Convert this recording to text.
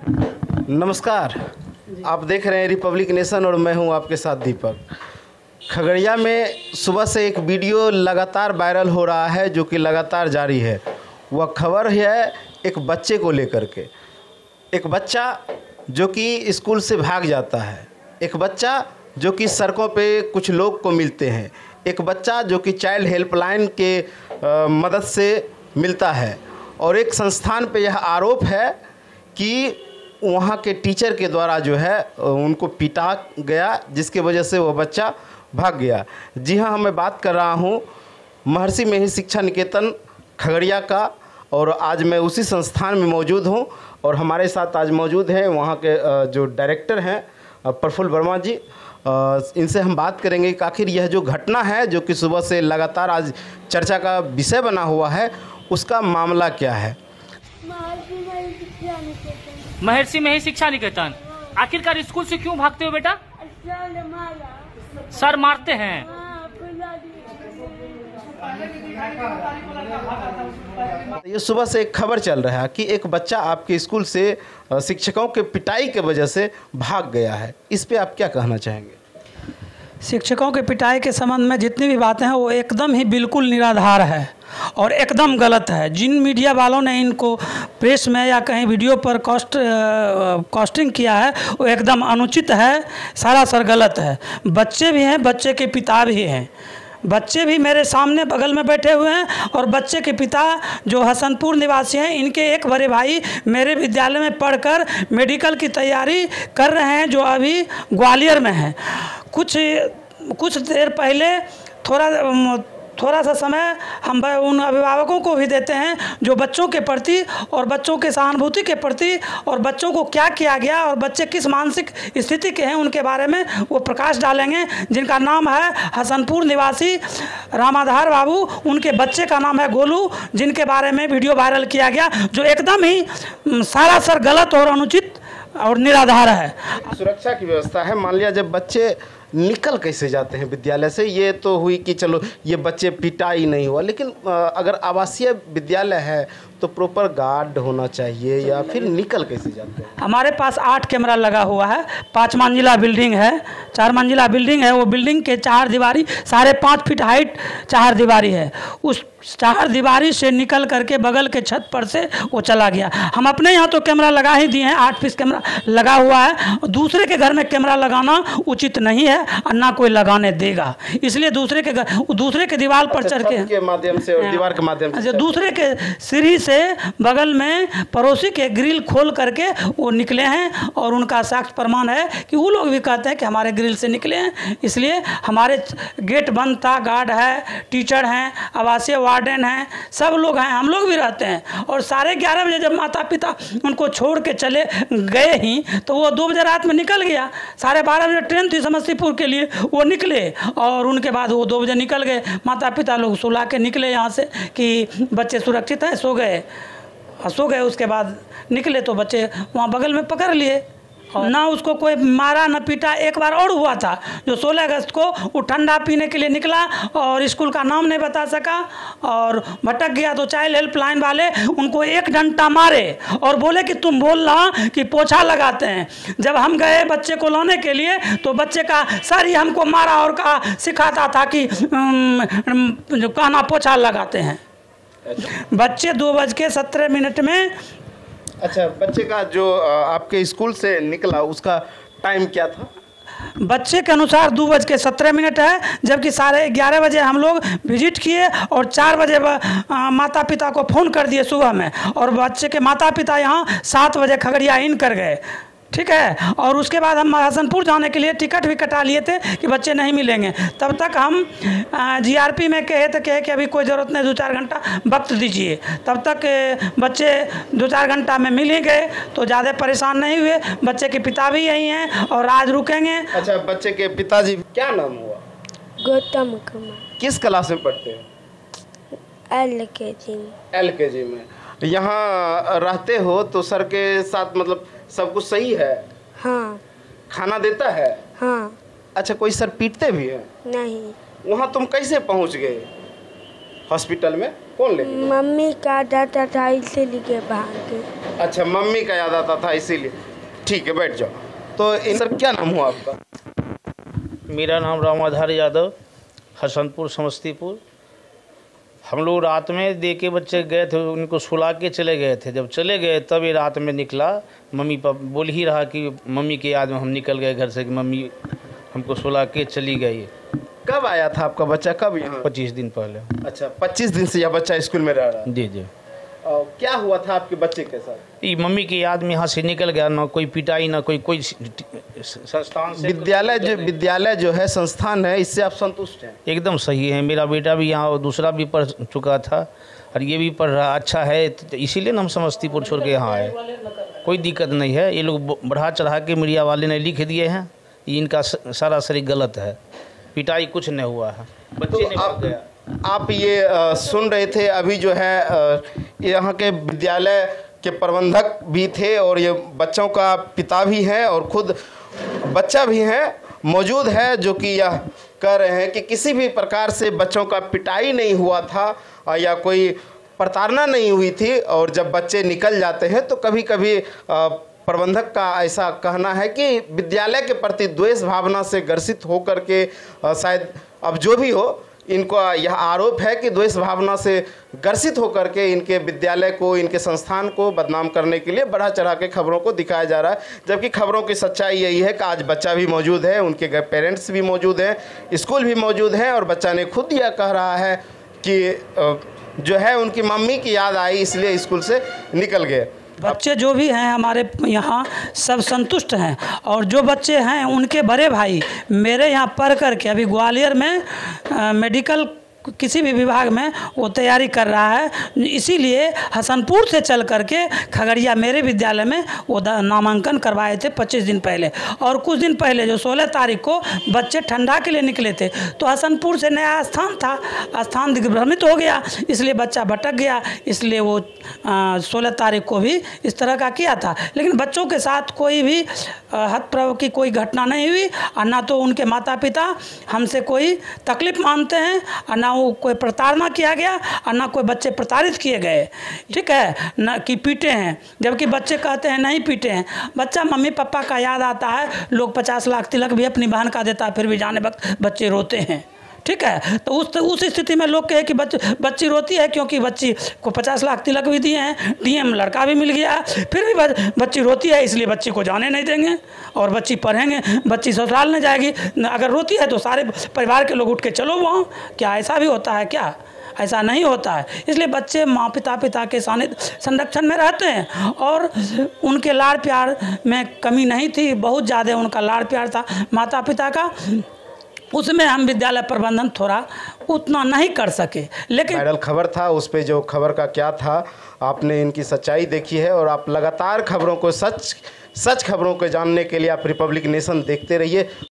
नमस्कार, आप देख रहे हैं रिपब्लिक नेशन और मैं हूं आपके साथ दीपक। खगड़िया में सुबह से एक वीडियो लगातार वायरल हो रहा है जो कि लगातार जारी है। वह खबर है एक बच्चे को लेकर के। एक बच्चा जो कि स्कूल से भाग जाता है, एक बच्चा जो कि सड़कों पे कुछ लोग को मिलते हैं, एक बच्चा जो कि चाइल्ड हेल्पलाइन के मदद से मिलता है। और एक संस्थान पे यह आरोप है कि वहाँ के टीचर के द्वारा जो है उनको पीटा गया, जिसकी वजह से वह बच्चा भाग गया। जी हाँ, मैं बात कर रहा हूँ महर्षि मेही शिक्षा निकेतन खगड़िया का, और आज मैं उसी संस्थान में मौजूद हूँ। और हमारे साथ आज मौजूद हैं वहाँ के जो डायरेक्टर हैं प्रफुल्ल वर्मा जी। इनसे हम बात करेंगे कि आखिर यह जो घटना है जो कि सुबह से लगातार आज चर्चा का विषय बना हुआ है, उसका मामला क्या है। महर्षि मेही शिक्षा निकेतन, आखिरकार स्कूल से क्यों भागते हो बेटा? सर मारते हैं। ये सुबह से एक खबर चल रहा है कि एक बच्चा आपके स्कूल से शिक्षकों के पिटाई के वजह से भाग गया है। इस पे आप क्या कहना चाहेंगे? शिक्षकों के पिटाई के संबंध में जितनी भी बातें हैं वो एकदम ही बिल्कुल निराधार है और एकदम गलत है। जिन मीडिया वालों ने इनको प्रेस में या कहीं वीडियो पर कास्टिंग किया है वो एकदम अनुचित है, सरासर गलत है। बच्चे भी हैं, बच्चे के पिता भी हैं। बच्चे भी मेरे सामने बगल में बैठे हुए हैं और बच्चे के पिता जो हसनपुर निवासी हैं, इनके एक बड़े भाई मेरे विद्यालय में पढ़कर मेडिकल की तैयारी कर रहे हैं, जो अभी ग्वालियर में हैं। कुछ देर पहले थोड़ा सा समय हम उन अभिभावकों को भी देते हैं जो बच्चों के प्रति और बच्चों के सहानुभूति के प्रति और बच्चों को क्या किया गया और बच्चे किस मानसिक स्थिति के हैं उनके बारे में वो प्रकाश डालेंगे। जिनका नाम है हसनपुर निवासी रामाधार बाबू, उनके बच्चे का नाम है गोलू, जिनके बारे में वीडियो वायरल किया गया जो एकदम ही सरासर गलत और अनुचित और निराधार है। सुरक्षा की व्यवस्था है, मान लिया जब बच्चे निकल कैसे जाते हैं विद्यालय से, ये तो हुई कि चलो ये बच्चे पिटाई नहीं हुआ, लेकिन अगर आवासीय विद्यालय है तो प्रॉपर गार्ड होना चाहिए, या फिर निकल कैसे जाते हैं? हमारे पास 8 कैमरा लगा हुआ है। 5 मंजिला बिल्डिंग है, 4 मंजिला बिल्डिंग है। वो बिल्डिंग के 4 दीवारी 5.5 फीट हाइट 4 दीवारी है। उस 4 दीवारी से निकल करके बगल के छत पर से वो चला गया। हम अपने यहाँ तो कैमरा लगा ही दिए हैं, 8 पीस कैमरा लगा हुआ है। दूसरे के घर में कैमरा लगाना उचित नहीं है और ना कोई लगाने देगा, इसलिए दूसरे के दीवार पर चढ़ के माध्यम से और दीवार के माध्यम से दूसरे के सीढ़ी से बगल में पड़ोसी के ग्रिल खोल करके वो निकले हैं। और उनका साक्ष्य प्रमाण है कि वो लोग भी कहते हैं कि हमारे ग्रिल से निकले हैं। इसलिए हमारे गेट बंद था, गार्ड है, टीचर हैं, आवासीय वार्डन हैं, सब लोग हैं, हम लोग भी रहते हैं। और 11:30 बजे जब माता पिता उनको छोड़ के चले गए ही तो वो 2 बजे रात में निकल गया। 12:30 बजे ट्रेन थी समस्तीपुर के लिए, वो निकले और उनके बाद वो 2 बजे निकल गए। माता पिता लोग सुला के निकले यहाँ से कि बच्चे सुरक्षित हैं, सो गए। उसके बाद निकले तो बच्चे वहाँ बगल में पकड़ लिए और ना उसको कोई मारा ना पीटा। एक बार और हुआ था जो 16 अगस्त को वो ठंडा पीने के लिए निकला और स्कूल का नाम नहीं बता सका और भटक गया, तो चाइल्ड हेल्पलाइन वाले उनको 1 डंडा मारे और बोले कि तुम बोल रहा कि पोछा लगाते हैं। जब हम गए बच्चे को लाने के लिए तो बच्चे का सर ही हमको मारा और कहा सिखाता था कि जो कहना पोछा लगाते हैं। बच्चे 2:17 में। अच्छा, बच्चे का जो आपके स्कूल से निकला उसका टाइम क्या था? बच्चे के अनुसार 2:17 है, जबकि 11:30 बजे हम लोग विजिट किए और 4 बजे माता पिता को फ़ोन कर दिए सुबह में, और बच्चे के माता पिता यहाँ 7 बजे खगड़िया इन कर गए। ठीक है, और उसके बाद हम हसनपुर जाने के लिए टिकट भी कटा लिए थे कि बच्चे नहीं मिलेंगे। तब तक हम जीआरपी में कहे कि अभी कोई ज़रूरत नहीं, 2-4 घंटा वक्त दीजिए। तब तक बच्चे 2-4 घंटा में मिल ही गए तो ज़्यादा परेशान नहीं हुए। बच्चे के पिता भी यही हैं और आज रुकेंगे। अच्छा, बच्चे के पिताजी क्या नाम हुआ? गौतम कुमार। किस क्लास में पढ़ते हैं? LKG में। LKG में। यहाँ रहते हो तो सर के साथ मतलब सब कुछ सही है? हाँ। खाना देता है? हाँ। अच्छा, कोई सर पीटते भी हैं? नहीं। वहाँ तुम कैसे पहुँच गए हॉस्पिटल में? कौन ले गया? मम्मी का डाटा था इसलिए भाग गए। अच्छा, मम्मी का याद आता था इसीलिए। ठीक है, बैठ जाओ। तो इन सर क्या नाम हुआ आपका? मेरा नाम रामाधार यादव, हसनपुर समस्तीपुर। हम लोग रात में दे के बच्चे गए थे, उनको सुला के चले गए थे। जब चले गए तब ये रात में निकला। मम्मी पापा बोल ही रहा कि मम्मी के याद में हम निकल गए घर से कि मम्मी हमको सुला के चली गई। कब आया था आपका बच्चा, कब यहाँ? 25 दिन पहले। अच्छा, 25 दिन से यह बच्चा स्कूल में रह रहा है? जी जी। और क्या हुआ था आपके बच्चे के साथ? ये मम्मी की याद में यहाँ से निकल गया, ना कोई पिटाई ना कोई संस्थान से। विद्यालय जो है, संस्थान है, इससे आप संतुष्ट हैं? एकदम सही है। मेरा बेटा भी यहाँ दूसरा भी पढ़ चुका था और ये भी पढ़ रहा, अच्छा है। तो इसीलिए हम समस्तीपुर छोड़ के यहाँ आए। कोई दिक्कत नहीं है। ये लोग बढ़ा चढ़ा के मीडिया वाले ने लिख दिए हैं, इनका सरासरी गलत है। पिटाई कुछ नहीं हुआ है, बच्चे ने भाग गया। आप ये सुन रहे थे अभी जो है, यहाँ के विद्यालय के प्रबंधक भी थे और ये बच्चों का पिता भी हैं और खुद बच्चा भी है मौजूद है, जो कि यह कह रहे हैं कि किसी भी प्रकार से बच्चों का पिटाई नहीं हुआ था या कोई प्रताड़ना नहीं हुई थी। और जब बच्चे निकल जाते हैं तो कभी कभी प्रबंधक का ऐसा कहना है कि विद्यालय के प्रति द्वेष भावना से ग्रसित होकर के शायद, अब जो भी हो, इनका यह आरोप है कि द्वेष भावना से ग्रसित होकर के इनके विद्यालय को, इनके संस्थान को बदनाम करने के लिए बढ़ा चढ़ा के खबरों को दिखाया जा रहा है। जबकि खबरों की सच्चाई यही है कि आज बच्चा भी मौजूद है, उनके पेरेंट्स भी मौजूद हैं, स्कूल भी मौजूद है और बच्चा ने खुद यह कह रहा है कि जो है उनकी मम्मी की याद आई इसलिए स्कूल से निकल गए। बच्चे जो भी हैं हमारे यहाँ सब संतुष्ट हैं। और जो बच्चे हैं उनके बड़े भाई मेरे यहाँ पढ़ कर के अभी ग्वालियर में मेडिकल किसी भी विभाग में वो तैयारी कर रहा है। इसीलिए हसनपुर से चल करके खगड़िया मेरे विद्यालय में वो नामांकन करवाए थे 25 दिन पहले। और कुछ दिन पहले जो 16 तारीख को बच्चे ठंडा के लिए निकले थे, तो हसनपुर से नया स्थान था, स्थान दिग्भ्रमित हो गया, इसलिए बच्चा भटक गया। इसलिए वो 16 तारीख को भी इस तरह का किया था। लेकिन बच्चों के साथ कोई भी हतप्रभ की कोई घटना नहीं हुई और ना तो उनके माता पिता हमसे कोई तकलीफ मानते हैं और ना वो कोई प्रताड़ना किया गया और ना कोई बच्चे प्रताड़ित किए गए। ठीक है ना, कि पीटे हैं, जबकि बच्चे कहते हैं नहीं पीटे हैं। बच्चा मम्मी पापा का याद आता है, लोग 50 लाख तिलक भी अपनी बहन का देता है, फिर भी जाने वक्त बच्चे रोते हैं। ठीक है, तो उस स्थिति में लोग कहे कि बच्ची रोती है क्योंकि बच्ची को 50 लाख तिलक भी दिए हैं, डीएम लड़का भी मिल गया, फिर भी बच्ची रोती है इसलिए बच्ची को जाने नहीं देंगे और बच्ची पढ़ेंगे, बच्ची ससुराल नहीं जाएगी। अगर रोती है तो सारे परिवार के लोग उठ के चलो वहाँ। क्या ऐसा भी होता है क्या? ऐसा नहीं होता है। इसलिए बच्चे माँ पिता के संरक्षण में रहते हैं और उनके लाड़ प्यार में कमी नहीं थी, बहुत ज़्यादा उनका लाड़ प्यार था माता पिता का। उसमें हम विद्यालय प्रबंधन थोड़ा उतना नहीं कर सके। लेकिन वायरल खबर था, उस पे जो खबर का क्या था, आपने इनकी सच्चाई देखी है और आप लगातार खबरों को सच खबरों को जानने के लिए आप रिपब्लिक नेशन देखते रहिए।